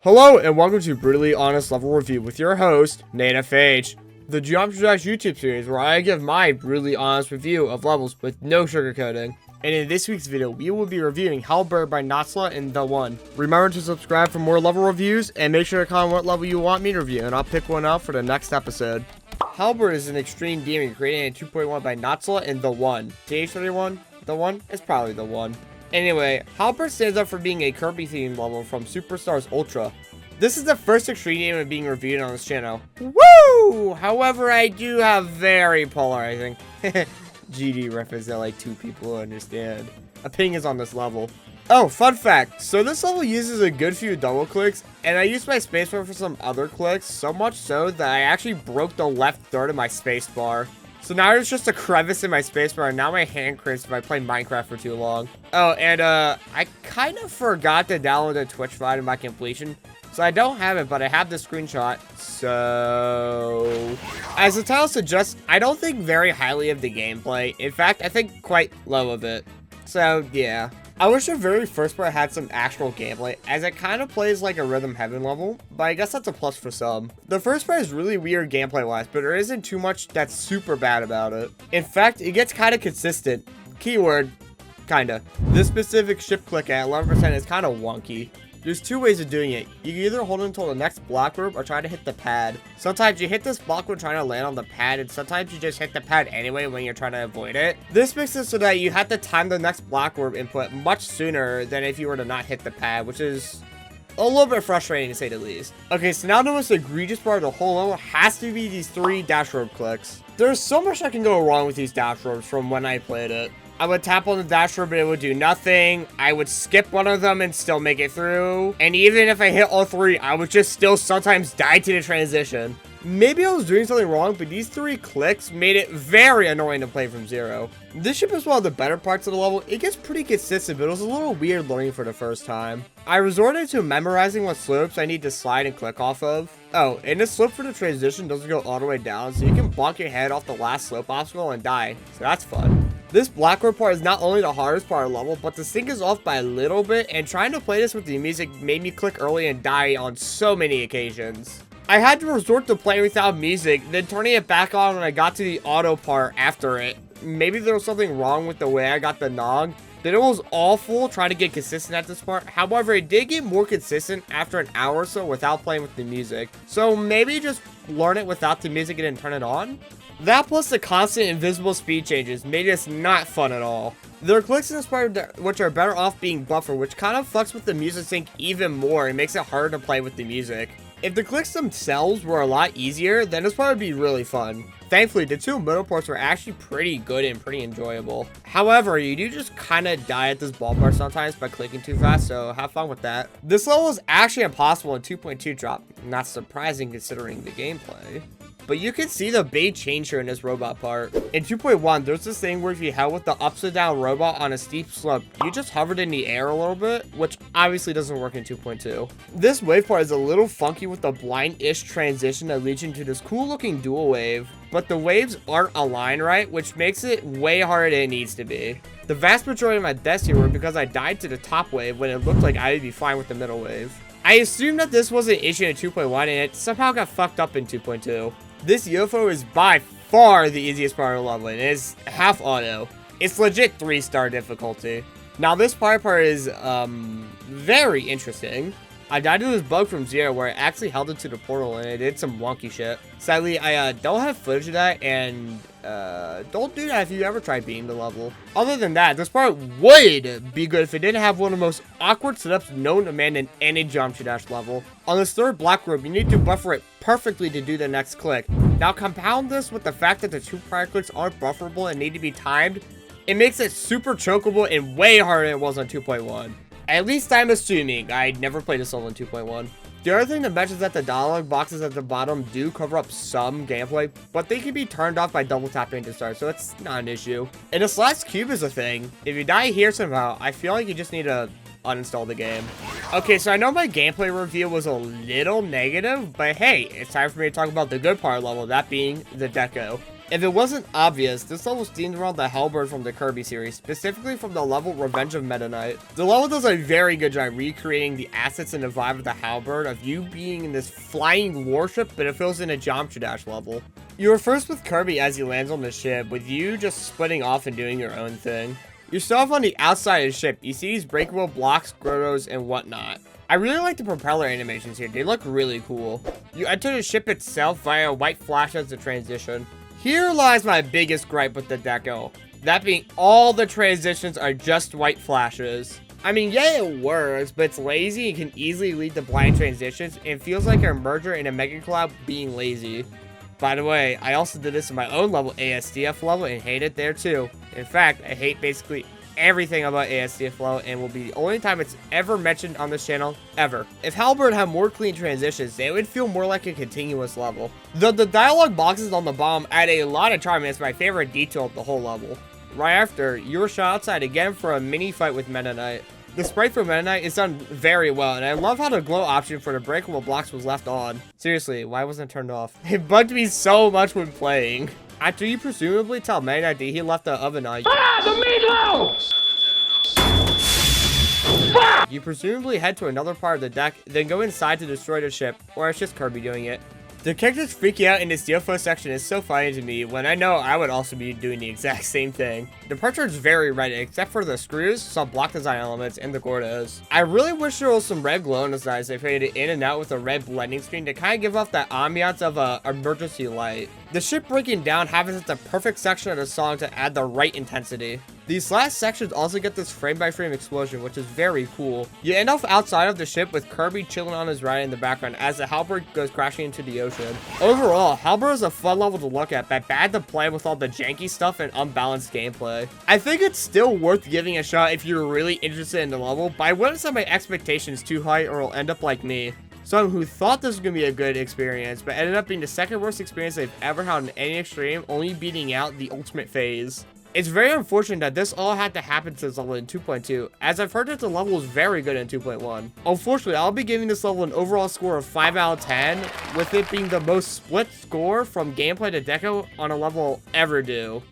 Hello and welcome to Brutally Honest Level Review with your host, NateFH, the Geometry Dash YouTube series where I give my brutally honest review of levels with no sugarcoating. And in this week's video, we will be reviewing Halberd by Natsla and The One. Remember to subscribe for more level reviews and make sure to comment what level you want me to review and I'll pick one out for the next episode. Halberd is an extreme demon created in 2.1 by Natsla and The One. TH31? The One? It's probably The One. Anyway, Halberd stands up for being a Kirby-themed level from Superstars Ultra. This is the first extreme game being reviewed on this channel. Woo! However, I do have very polarizing GD reference that like 2 people understand. Opinions on this level. Oh, fun fact. So this level uses a good few double clicks, and I used my spacebar for some other clicks, so much so that I actually broke the left third of my spacebar. So now there's just a crevice in my spacebar, and now my hand cramps if I play Minecraft for too long. Oh, and I kind of forgot to download the Twitch file in my completion. So I don't have it, but I have the screenshot. So, as the title suggests, I don't think very highly of the gameplay. In fact, I think quite low of it. So, yeah. I wish the very first part had some actual gameplay, as it kind of plays like a Rhythm Heaven level, but I guess that's a plus for some. The first part is really weird gameplay-wise, but there isn't too much that's super bad about it. In fact, it gets kind of consistent. Keyword, kinda. This specific shift click at 11% is kind of wonky. There's 2 ways of doing it. You can either hold until the next block group or try to hit the pad. Sometimes you hit this block when trying to land on the pad, and sometimes you just hit the pad anyway when you're trying to avoid it. This makes it so that you have to time the next block group input much sooner than if you were to not hit the pad, which is a little bit frustrating to say the least. Okay, so now the most egregious part of the whole level has to be these 3 dash rope clicks. There's so much that can go wrong with these dash ropes from when I played it. I would tap on the dash rope and it would do nothing. I would skip one of them and still make it through. And even if I hit all 3, I would just still sometimes die to the transition. Maybe I was doing something wrong, but these 3 clicks made it very annoying to play from zero. This ship is one of the better parts of the level. It gets pretty consistent, but it was a little weird learning for the first time. I resorted to memorizing what slopes I need to slide and click off of. Oh, and this slope for the transition doesn't go all the way down, so you can bonk your head off the last slope obstacle and die. So that's fun. This black rope part is not only the hardest part of the level, but the sync is off by a little bit, and trying to play this with the music made me click early and die on so many occasions. I had to resort to playing without music, then turning it back on when I got to the auto part after it. Maybe there was something wrong with the way I got the nog. Then it was awful trying to get consistent at this part. However, it did get more consistent after an hour or so without playing with the music. So maybe just learn it without the music and then turn it on? That plus the constant invisible speed changes made this not fun at all. There are clicks in this part which are better off being buffered, which kind of fucks with the music sync even more and makes it harder to play with the music. If the clicks themselves were a lot easier, then this part would be really fun. Thankfully, the 2 middle parts were actually pretty good and pretty enjoyable. However, you do just kind of die at this ballpark sometimes by clicking too fast, so have fun with that. This level is actually impossible in 2.2 drop. Not surprising considering the gameplay. But you can see the big change here in this robot part. In 2.1, there's this thing where if you held with the upside down robot on a steep slope, you just hovered in the air a little bit, which obviously doesn't work in 2.2. This wave part is a little funky with the blind-ish transition that leads you to this cool looking dual wave, but the waves aren't aligned right, which makes it way harder than it needs to be. The vast majority of my deaths here were because I died to the top wave when it looked like I would be fine with the middle wave. I assumed that this was an issue in 2.1 and it somehow got fucked up in 2.2. This UFO is by far the easiest part of the level, and it is half auto. It's legit 3-star difficulty. Now this part is very interesting. I died to this bug from zero where I actually held it to the portal and it did some wonky shit. Sadly, I don't have footage of that, and don't do that if you ever try beating the level. Other than that, this part would be good if it didn't have one of the most awkward setups known to man in any Geometry Dash level. On this 3rd block group, you need to buffer it perfectly to do the next click. Now compound this with the fact that the 2 prior clicks aren't bufferable and need to be timed. It makes it super chokeable and way harder than it was on 2.1. At least I'm assuming. I never played this level in 2.1. The other thing to mention is that the dialogue boxes at the bottom do cover up some gameplay, but they can be turned off by double tapping to start, so it's not an issue. And this last cube is a thing. If you die here somehow, I feel like you just need to uninstall the game. Okay, so I know my gameplay review was a little negative, but hey, it's time for me to talk about the good part of the level, that being the deco. If it wasn't obvious, this level is themed around the Halberd from the Kirby series, specifically from the level Revenge of Meta Knight. The level does a very good job recreating the assets and the vibe of the Halberd, of you being in this flying warship, but it feels in a Geometry Dash level. You are first with Kirby as he lands on the ship, with you just splitting off and doing your own thing. You start off on the outside of the ship. You see these breakable blocks, grottos, and whatnot. I really like the propeller animations here. They look really cool. You enter the ship itself via white flash as the transition. Here lies my biggest gripe with the deco. That being, all the transitions are just white flashes. I mean, yeah, it works, but it's lazy and can easily lead to blind transitions, and feels like a merger in a Mega Collab being lazy. By the way, I also did this in my own level, ASDF level, and hate it there too. In fact, I hate basically everything about ASDF level, and will be the only time it's ever mentioned on this channel, ever. If Halberd had more clean transitions, they would feel more like a continuous level. Though the dialogue boxes on the bottom add a lot of charm, and it's my favorite detail of the whole level. Right after, you were shot outside again for a mini fight with Meta Knight. The sprite for Meta Knight is done very well, and I love how the glow option for the breakable blocks was left on. Seriously, why wasn't it turned off? It bugged me so much when playing. After you presumably tell Meta Knight that he left the oven on, the meatloaf! You presumably head to another part of the deck, then go inside to destroy the ship, or it's just Kirby doing it. The characters freaking out in this DFO section is so funny to me, when I know I would also be doing the exact same thing. The parts are very red, except for the screws, some block design elements, and the Gordos. I really wish there was some red glow in this design. They faded in and out with a red blending screen to kind of give off that ambiance of a emergency light. The ship breaking down happens at the perfect section of the song to add the right intensity. These last sections also get this frame-by-frame explosion, which is very cool. You end off outside of the ship with Kirby chilling on his ride in the background as the Halberd goes crashing into the ocean. Overall, Halberd is a fun level to look at, but bad to play with all the janky stuff and unbalanced gameplay. I think it's still worth giving a shot if you're really interested in the level, but I wouldn't set my expectations too high or it'll end up like me. Someone who thought this was going to be a good experience, but ended up being the second worst experience they've ever had in any extreme, only beating out the ultimate phase. It's very unfortunate that this all had to happen to this level in 2.2, as I've heard that the level is very good in 2.1. Unfortunately, I'll be giving this level an overall score of 5 out of 10, with it being the most split score from gameplay to deco on a level I'll ever do.